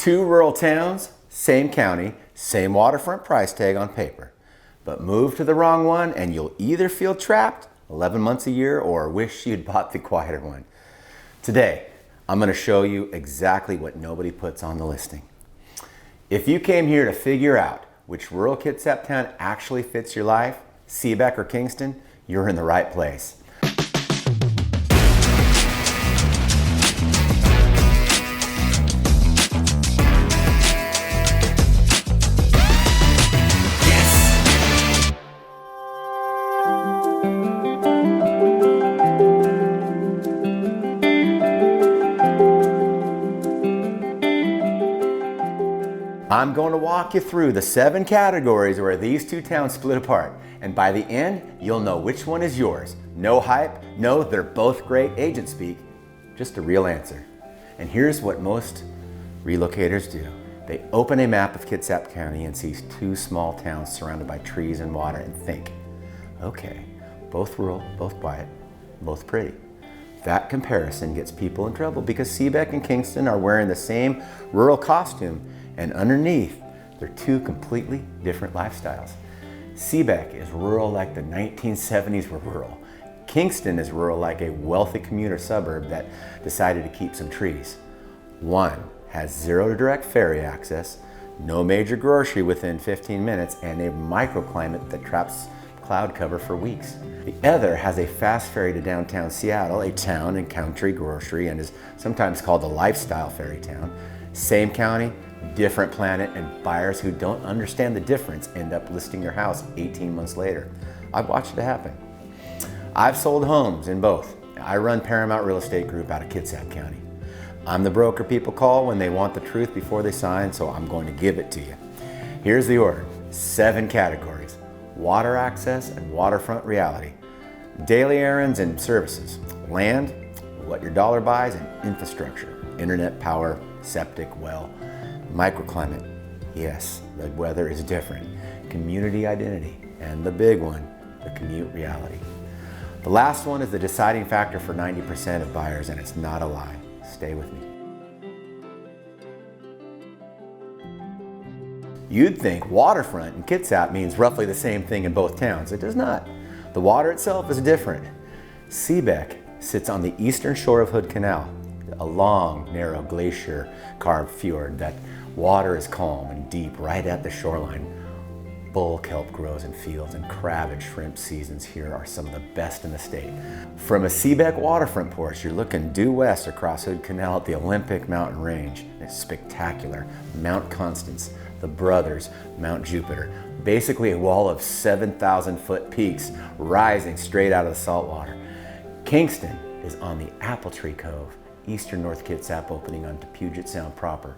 Two rural towns, same county, same waterfront price tag on paper. But move to the wrong one and you'll either feel trapped 11 months a year or wish you'd bought the quieter one. Today, I'm going to show you exactly what nobody puts on the listing. If you came here to figure out which rural Kitsap town actually fits your life, Seabeck or Kingston, you're in the right place. I'm going to walk you through the 7 categories where these two towns split apart. And by the end, you'll know which one is yours. No hype, no, they're both great agent speak, just a real answer. And here's what most relocators do. They open a map of Kitsap County and see 2 small towns surrounded by trees and water and think, okay, both rural, both quiet, both pretty. That comparison gets people in trouble because Seabeck and Kingston are wearing the same rural costume, and underneath, they're 2 completely different lifestyles. Seabeck is rural like the 1970s were rural. Kingston is rural like a wealthy commuter suburb that decided to keep some trees. One has 0 direct ferry access, no major grocery within 15 minutes, and a microclimate that traps cloud cover for weeks. The other has a fast ferry to downtown Seattle, a town and country grocery, and is sometimes called a lifestyle ferry town. Same county, different planet, and buyers who don't understand the difference end up listing their house 18 months later. I've watched it happen. I've sold homes in both. I run Paramount Real Estate Group out of Kitsap County. I'm the broker people call when they want the truth before they sign, so I'm going to give it to you. Here's the order. 7 categories: water access and waterfront reality, daily errands and services, land, what your dollar buys, and infrastructure, internet, power, septic, well, microclimate. Yes, the weather is different. Community identity. And the big one, the commute reality. The last one is the deciding factor for 90% of buyers, and it's not a lie. Stay with me. You'd think waterfront in Kitsap means roughly the same thing in both towns. It does not. The water itself is different. Seabeck sits on the eastern shore of Hood Canal, a long, narrow glacier-carved fjord. That water is calm and deep right at the shoreline. Bull kelp grows in fields, and crab and shrimp seasons here are some of the best in the state. From a Seabeck waterfront porch, you're looking due west across Hood Canal at the Olympic Mountain Range. It's spectacular. Mount Constance, the Brothers, Mount Jupiter. Basically a wall of 7,000-foot peaks rising straight out of the saltwater. Kingston is on the Apple Tree Cove, eastern North Kitsap opening onto Puget Sound proper.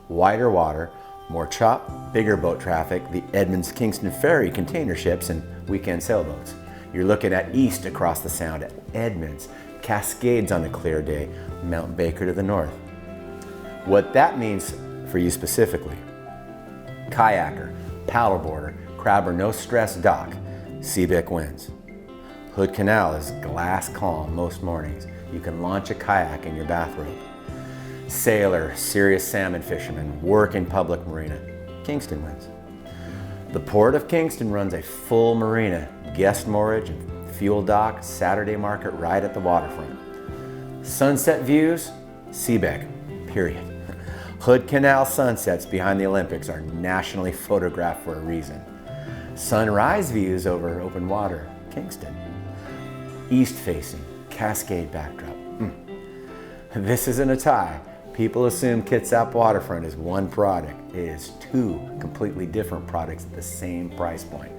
Wider water, more chop, bigger boat traffic, the Edmonds-Kingston Ferry container ships, and weekend sailboats. You're looking at east across the sound at Edmonds, Cascades on a clear day, Mount Baker to the north. What that means for you specifically: kayaker, paddleboarder, crab or no stress dock, Seabeck wins. Hood Canal is glass calm most mornings. You can launch a kayak in your bathrobe. Sailor, serious salmon fisherman, work in public marina, Kingston wins. The Port of Kingston runs a full marina, guest moorage and fuel dock, Saturday market right at the waterfront. Sunset views, Seabeck, period. Hood Canal sunsets behind the Olympics are nationally photographed for a reason. Sunrise views over open water, Kingston. East facing, Cascade backdrop. This isn't a tie. People assume Kitsap Waterfront is one product. It is 2 completely different products at the same price point.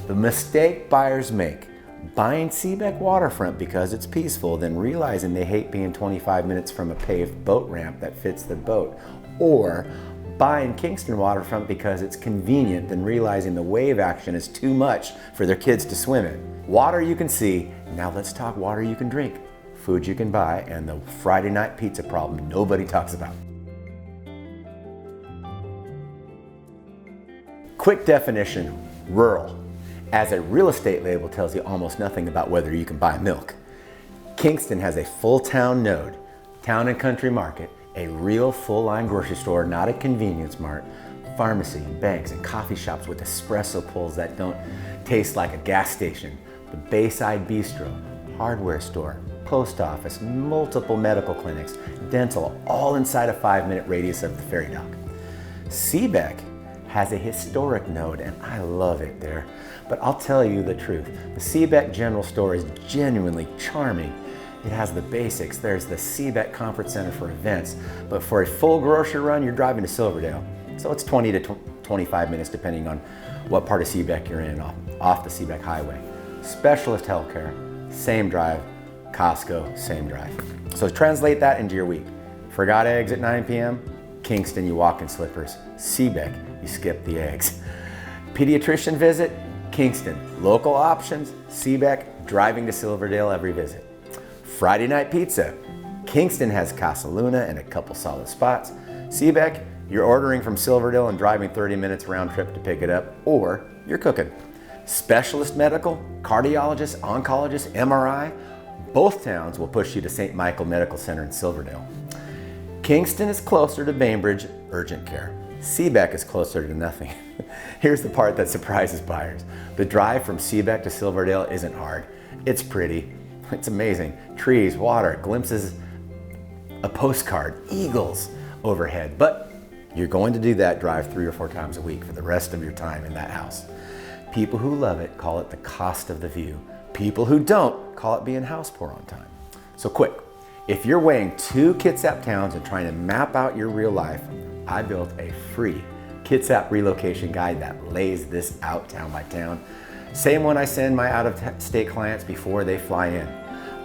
The mistake buyers make: buying Seabeck Waterfront because it's peaceful, then realizing they hate being 25 minutes from a paved boat ramp that fits their boat. Or buying Kingston Waterfront because it's convenient, then realizing the wave action is too much for their kids to swim in. Water you can see, now let's talk water you can drink. Food you can buy, and the Friday night pizza problem nobody talks about. Quick definition: rural. As a real estate label tells you almost nothing about whether you can buy milk. Kingston has a full town node, town and country market, A real full-line grocery store, not a convenience mart. Pharmacy, banks, and coffee shops with espresso pulls that don't taste like a gas station. The Bayside Bistro, hardware store, post office, multiple medical clinics, dental, all inside a 5-minute radius of the ferry dock. Seabeck has a historic node, and I love it there. But I'll tell you the truth, the Seabeck General Store is genuinely charming. It has the basics. There's the Seabeck Conference Center for events, but for a full grocery run, you're driving to Silverdale. So it's 20 to 25 minutes depending on what part of Seabeck you're in, off the Seabeck Highway. Specialist healthcare, same drive. Costco, same drive. So translate that into your week. Forgot eggs at 9 p.m.? Kingston, you walk in slippers. Seabeck, you skip the eggs. Pediatrician visit? Kingston. Local options? Seabeck, driving to Silverdale every visit. Friday night pizza? Kingston has Casa Luna and a couple solid spots. Seabeck, you're ordering from Silverdale and driving 30 minutes round trip to pick it up, or you're cooking. Specialist medical, cardiologist, oncologist, MRI, both towns will push you to St. Michael Medical Center in Silverdale. Kingston is closer to Bainbridge urgent care. Seabeck is closer to nothing. Here's the part that surprises buyers. The drive from Seabeck to Silverdale isn't hard. It's pretty. It's amazing. Trees, water, glimpses, a postcard, eagles overhead. But you're going to do that drive 3 or 4 times a week for the rest of your time in that house. People who love it call it the cost of the view. People who don't call it being house poor on time. So quick, if you're weighing 2 Kitsap towns and trying to map out your real life, I built a free Kitsap relocation guide that lays this out town by town. Same one I send my out-of-state clients before they fly in.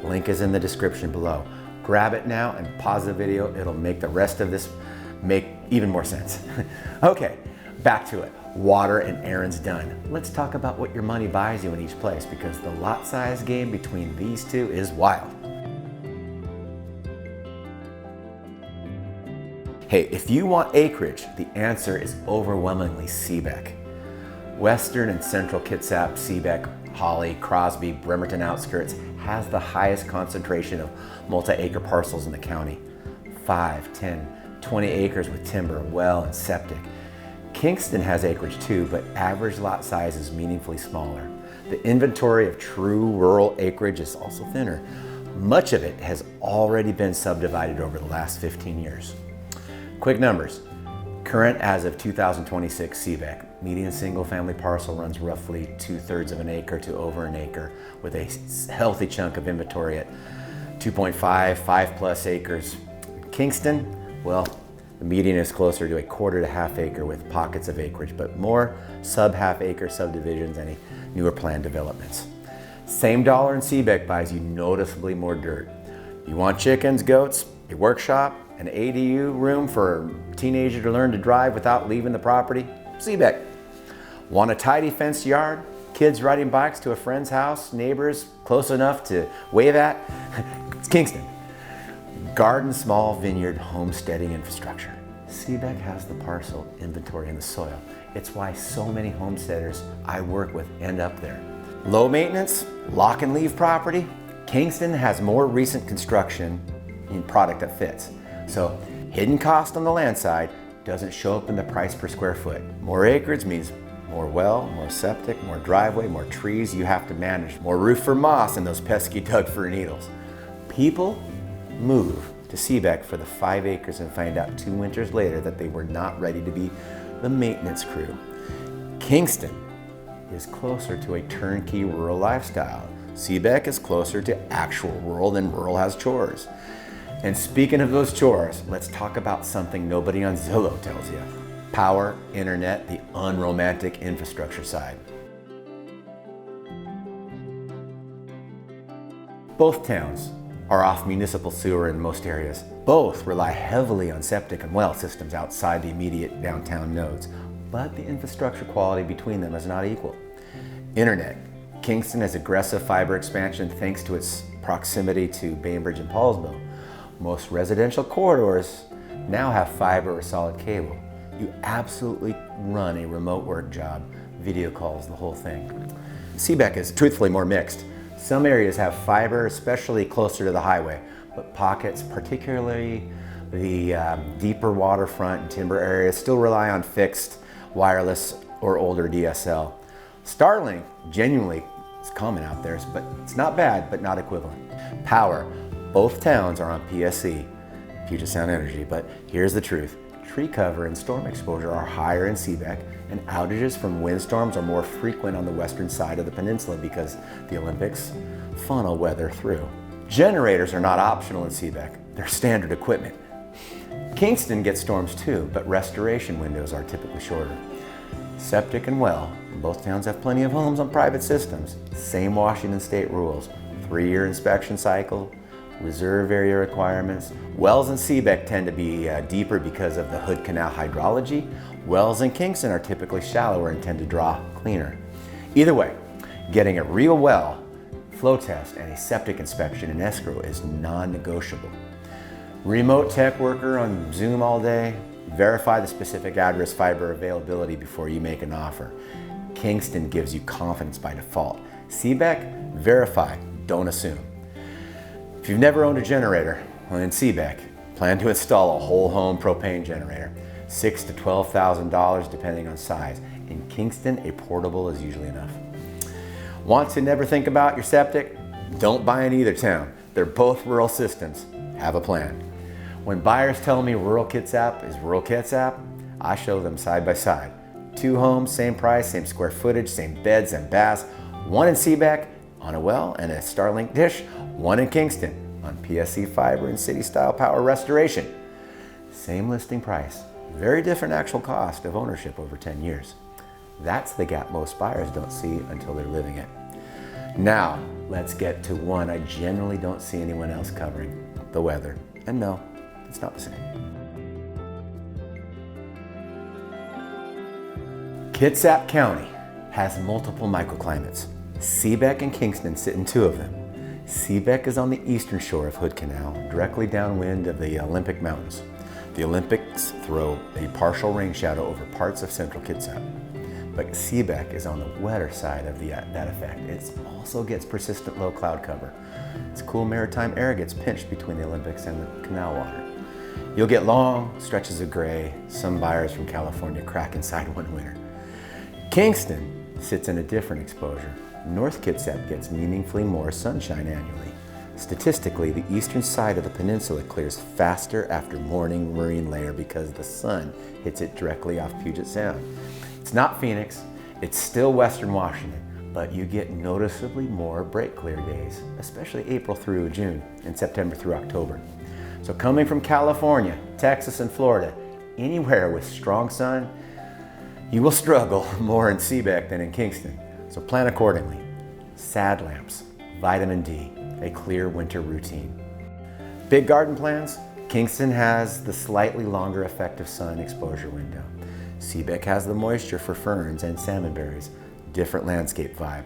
Link is in the description below. Grab it now and pause the video. It'll make the rest of this make even more sense. Okay, back to it. Water and Errands done. Let's talk about what your money buys you in each place, because the lot size game between these two is wild. Hey, if you want acreage, the answer is overwhelmingly Seabeck. Western and central Kitsap, Seabeck, Holly, Crosby, Bremerton outskirts has the highest concentration of multi-acre parcels in the county. 5, 10, 20 acres with timber, well, and septic. Kingston has acreage too, but average lot size is meaningfully smaller. The inventory of true rural acreage is also thinner. Much of it has already been subdivided over the last 15 years. Quick numbers. Current as of 2026 Seabeck, median single family parcel runs roughly 2/3 of an acre to over an acre, with a healthy chunk of inventory at 2.5, 5+ acres. Kingston, well, the median is closer to 1/4 to 1/2 acre with pockets of acreage, but more sub-half acre subdivisions and newer planned developments. Same dollar in Seabeck buys you noticeably more dirt. You want chickens, goats, a workshop, an ADU room for a teenager to learn to drive without leaving the property? Seabeck. Want a tidy fenced yard? Kids riding bikes to a friend's house? Neighbors close enough to wave at? It's Kingston. Garden, small vineyard, homesteading infrastructure. Seabeck has the parcel, inventory, and the soil. It's why so many homesteaders I work with end up there. Low maintenance, lock and leave property. Kingston has more recent construction in product that fits. So hidden cost on the land side doesn't show up in the price per square foot. More acreage means more well, more septic, more driveway, more trees you have to manage, more roof for moss and those pesky Doug fir needles. People move to Seabeck for the 5 acres and find out 2 winters later that they were not ready to be the maintenance crew. Kingston is closer to a turnkey rural lifestyle. Seabeck is closer to actual rural than rural has chores. And speaking of those chores, let's talk about something nobody on Zillow tells you. Power, internet, the unromantic infrastructure side. Both towns are off municipal sewer in most areas. Both rely heavily on septic and well systems outside the immediate downtown nodes, but the infrastructure quality between them is not equal. Internet. Kingston has aggressive fiber expansion thanks to its proximity to Bainbridge and Paulsbo. Most residential corridors now have fiber or solid cable. You absolutely run a remote work job, video calls, the whole thing. Seabeck is truthfully more mixed. Some areas have fiber, especially closer to the highway, but pockets, particularly The deeper waterfront and timber areas still rely on fixed, wireless, or older DSL. Starlink genuinely is common out there, but it's not bad, but not equivalent. Power. Both towns are on PSE, Puget Sound Energy, but here's the truth. Tree cover and storm exposure are higher in Seabeck, and outages from windstorms are more frequent on the western side of the peninsula because the Olympics funnel weather through. Generators are not optional in Seabeck, they're standard equipment. Kingston gets storms too, but restoration windows are typically shorter. Septic and well, both towns have plenty of homes on private systems. Same Washington state rules, 3-year inspection cycle, reserve area requirements. Wells in Seabeck tend to be deeper because of the Hood Canal hydrology. Wells in Kingston are typically shallower and tend to draw cleaner. Either way, getting a real well, flow test, and a septic inspection in escrow is non-negotiable. Remote tech worker on Zoom all day, verify the specific address fiber availability before you make an offer. Kingston gives you confidence by default. Seabeck, verify, don't assume. If you've never owned a generator, well, in Seabeck, plan to install a whole home propane generator, $6,000 to $12,000 depending on size. In Kingston, a portable is usually enough. Want to never think about your septic? Don't buy in either town. They're both rural systems. Have a plan. When buyers tell me rural Kitsap is rural Kitsap, I show them side by side. 2 homes, same price, same square footage, same beds and baths. One in Seabeck on a well and a Starlink dish. One in Kingston on PSE fiber and city-style power restoration. Same listing price, very different actual cost of ownership over 10 years. That's the gap most buyers don't see until they're living it. Now, let's get to one I generally don't see anyone else covering, the weather. And no, it's not the same. Kitsap County has multiple microclimates. Seabeck and Kingston sit in 2 of them. Seabeck is on the eastern shore of Hood Canal, directly downwind of the Olympic Mountains. The Olympics throw a partial rain shadow over parts of central Kitsap. But Seabeck is on the wetter side of that effect. It also gets persistent low cloud cover. Its cool maritime air gets pinched between the Olympics and the canal water. You'll get long stretches of gray. Some buyers from California crack inside one winter. Kingston sits in a different exposure. North Kitsap gets meaningfully more sunshine annually. Statistically, the eastern side of the peninsula clears faster after morning marine layer because the sun hits it directly off Puget Sound. It's not Phoenix, it's still Western Washington, but you get noticeably more break clear days, especially April through June and September through October. So coming from California, Texas, and Florida, anywhere with strong sun, you will struggle more in Seabeck than in Kingston. So plan accordingly. SAD lamps, vitamin D, a clear winter routine. Big garden plans? Kingston has the slightly longer effective sun exposure window. Seabeck has the moisture for ferns and salmonberries, different landscape vibe.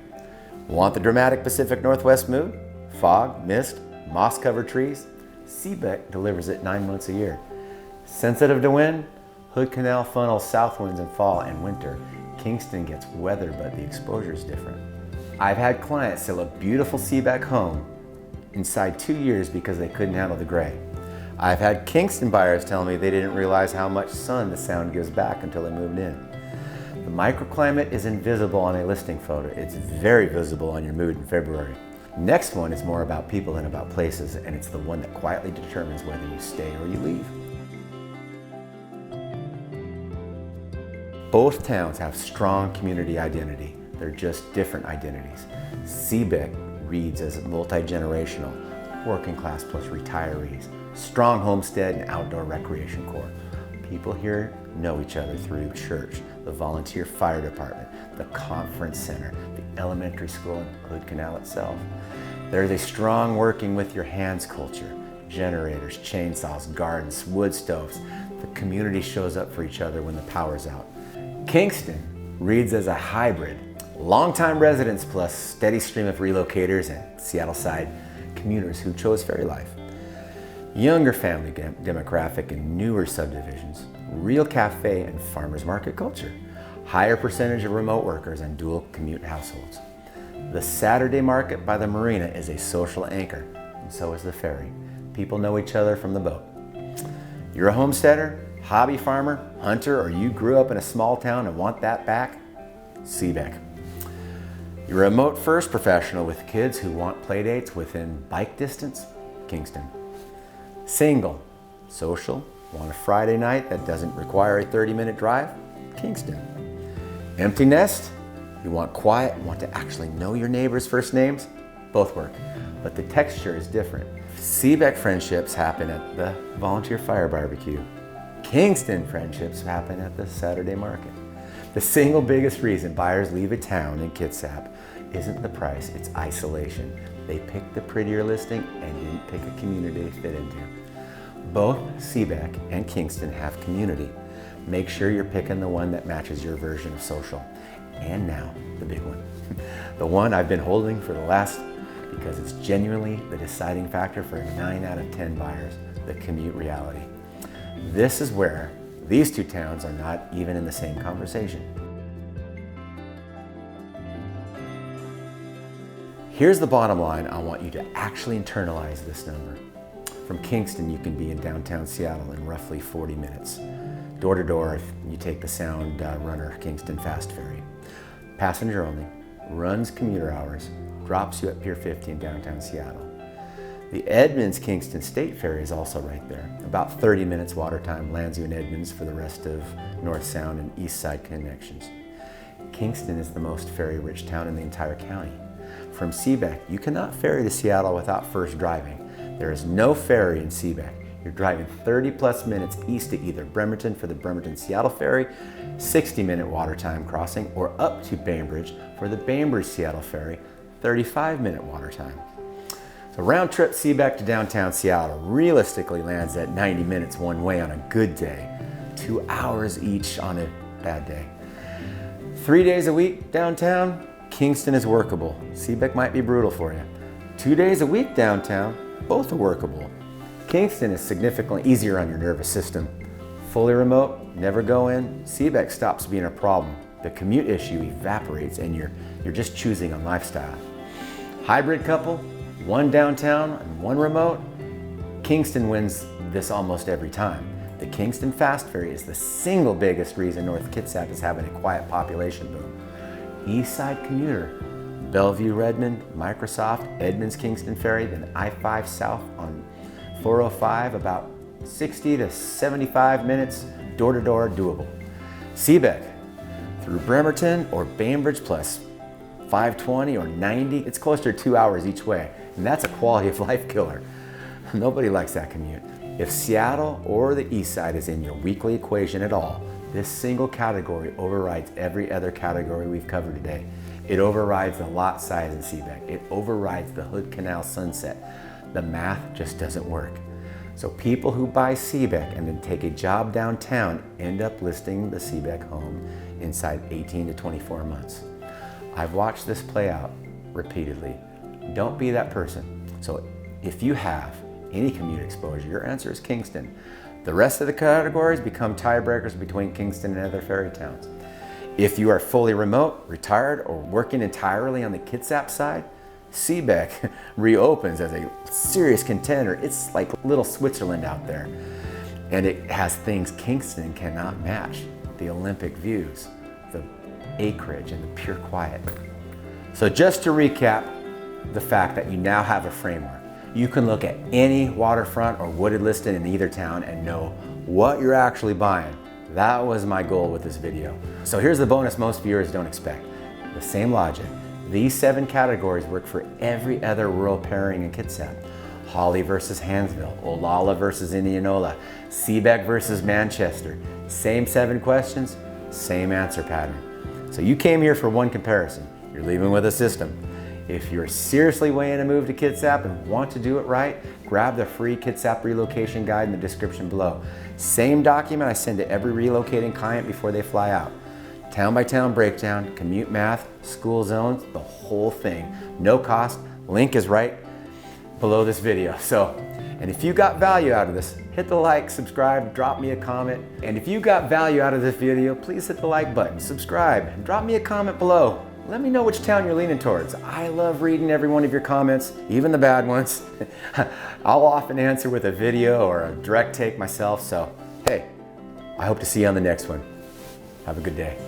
Want the dramatic Pacific Northwest mood? Fog, mist, moss-covered trees? Seabeck delivers it 9 months a year. Sensitive to wind? Hood Canal funnels south winds in fall and winter. Kingston gets weather, but the exposure is different. I've had clients sell a beautiful Seabeck home inside 2 years because they couldn't handle the gray. I've had Kingston buyers tell me they didn't realize how much sun the sound gives back until they moved in. The microclimate is invisible on a listing photo. It's very visible on your mood in February. Next one is more about people than about places, and it's the one that quietly determines whether you stay or you leave. Both towns have strong community identity. They're just different identities. Seabeck reads as multi-generational, working class plus retirees, strong homestead and outdoor recreation core. People here know each other through church, the volunteer fire department, the conference center, the elementary school, and Hood Canal itself. There's a strong working with your hands culture. Generators, chainsaws, gardens, wood stoves. The community shows up for each other when the power's out. Kingston reads as a hybrid, longtime residents plus steady stream of relocators and Seattle side commuters who chose ferry life. Younger family demographic and newer subdivisions, real cafe and farmers market culture, higher percentage of remote workers and dual commute households. The Saturday market by the marina is a social anchor, and so is the ferry. People know each other from the boat. You're a homesteader, hobby farmer, hunter, or you grew up in a small town and want that back? Seabeck. You're a remote first professional with kids who want play dates within bike distance? Kingston. Single, social, want a Friday night that doesn't require a 30-minute drive? Kingston. Empty nest, you want quiet, want to actually know your neighbors' first names? Both work, but the texture is different. Seabeck friendships happen at the volunteer fire barbecue. Kingston friendships happen at the Saturday market. The single biggest reason buyers leave a town in Kitsap isn't the price, it's isolation. They picked the prettier listing and didn't pick a community to fit into. Both Seabeck and Kingston have community. Make sure you're picking the one that matches your version of social. And now, the big one. The one I've been holding for the last, because it's genuinely the deciding factor for 9 out of 10 buyers, the commute reality. This is where these two towns are not even in the same conversation. Here's the bottom line. I want you to actually internalize this number. From Kingston, you can be in downtown Seattle in roughly 40 minutes. Door to door, you take the Sound Runner Kingston Fast Ferry. Passenger only, runs commuter hours, drops you at Pier 50 in downtown Seattle. The Edmonds-Kingston State Ferry is also right there. About 30 minutes water time lands you in Edmonds for the rest of North Sound and East Side connections. Kingston is the most ferry-rich town in the entire county. From Seabeck, you cannot ferry to Seattle without first driving. There is no ferry in Seabeck. You're driving 30 plus minutes east to either Bremerton for the Bremerton-Seattle ferry, 60-minute water time crossing, or up to Bainbridge for the Bainbridge-Seattle ferry, 35-minute water time. So round trip Seabeck to downtown Seattle realistically lands at 90 minutes one way on a good day, 2 hours each on a bad day. 3 days a week downtown, Kingston is workable. Seabeck might be brutal for you. 2 days a week downtown, both are workable. Kingston is significantly easier on your nervous system. Fully remote, never go in, Seabeck stops being a problem. The commute issue evaporates and you're just choosing a lifestyle. Hybrid couple, one downtown and one remote, Kingston wins this almost every time. The Kingston Fast Ferry is the single biggest reason North Kitsap is having a quiet population boom. East Side commuter, Bellevue, Redmond, Microsoft, Edmonds, Kingston Ferry, then I-5 South on 405, about 60 to 75 minutes, door-to-door, doable. Seabeck, through Bremerton or Bainbridge plus 520 or 90, it's closer to 2 hours each way, and that's a quality of life killer. Nobody likes that commute. If Seattle or the East Side is in your weekly equation at all, this single category overrides every other category we've covered today. It overrides the lot size in Seabeck. It overrides the Hood Canal sunset. The math just doesn't work. So people who buy Seabeck and then take a job downtown end up listing the Seabeck home inside 18 to 24 months. I've watched this play out repeatedly. Don't be that person. So if you have any commute exposure, your answer is Kingston. The rest of the categories become tiebreakers between Kingston and other ferry towns. If you are fully remote, retired, or working entirely on the Kitsap side, Seabeck reopens as a serious contender. It's like little Switzerland out there. And it has things Kingston cannot match. The Olympic views, the acreage, and the pure quiet. So just to recap the fact that you now have a framework. You can look at any waterfront or wooded listing in either town and know what you're actually buying. That was my goal with this video. So here's the bonus most viewers don't expect. The same logic. These 7 categories work for every other rural pairing in Kitsap. Hawley versus Hansville, Olalla versus Indianola, Seabeck versus Manchester. Same 7 questions, same answer pattern. So you came here for one comparison. You're leaving with a system. If you're seriously weighing a move to Kitsap and want to do it right, grab the free Kitsap relocation guide in the description below. Same document I send to every relocating client before they fly out. Town by town breakdown, commute math, school zones, the whole thing. No cost, link is right below this video. And if you got value out of this, hit the like, subscribe, drop me a comment. And if you got value out of this video, please hit the like button, subscribe, and drop me a comment below. Let me know which town you're leaning towards. I love reading every one of your comments, even the bad ones. I'll often answer with a video or a direct take myself, so hey, I hope to see you on the next one. Have a good day.